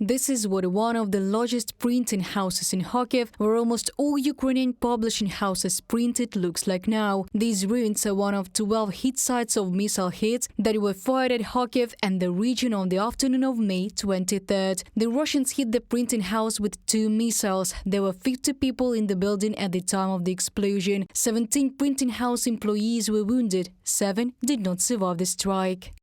This is what one of the largest printing houses in Kharkiv, where almost all Ukrainian publishing houses printed, looks like now. These ruins are one of 12 hit sites of missile hits that were fired at Kharkiv and the region on the afternoon of May 23rd. The Russians hit the printing house with 2 missiles. There were 50 people in the building at the time of the explosion. 17 printing house employees were wounded. 7 did not survive the strike.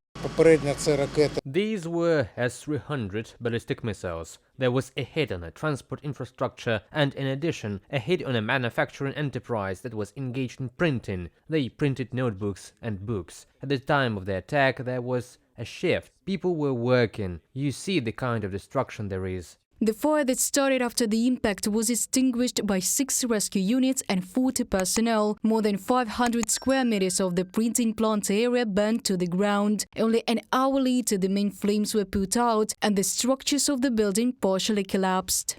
These were S-300 ballistic missiles. There was a hit on a transport infrastructure and, in addition, a hit on a manufacturing enterprise that was engaged in printing. They printed notebooks and books. At the time of the attack, there was a shift. People were working. You see the kind of destruction there is. The fire that started after the impact was extinguished by 6 rescue units and 40 personnel. More than 500 square meters of the printing plant area burned to the ground. Only an hour later, the main flames were put out and the structures of the building partially collapsed.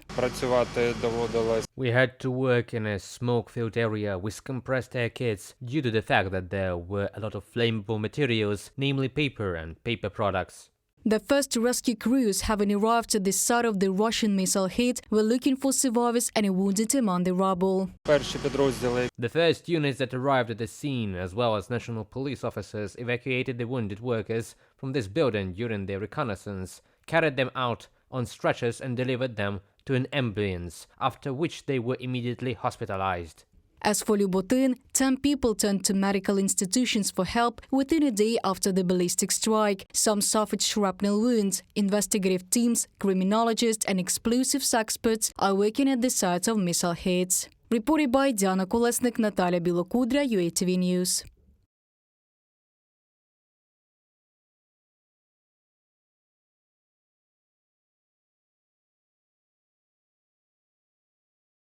We had to work in a smoke-filled area with compressed air kits due to the fact that there were a lot of flammable materials, namely paper and paper products. The first rescue crews, having arrived at the site of the Russian missile hit, were looking for survivors and wounded among the rubble. The first units that arrived at the scene, as well as national police officers, evacuated the wounded workers from this building during their reconnaissance, carried them out on stretchers and delivered them to an ambulance, after which they were immediately hospitalized. As for Lubotin, 10 people turned to medical institutions for help within a day after the ballistic strike. Some suffered shrapnel wounds. Investigative teams, criminologists and explosives experts are working at the sites of missile hits. Reported by Diana Kolesnik, Natalia Bilokudra, UATV News.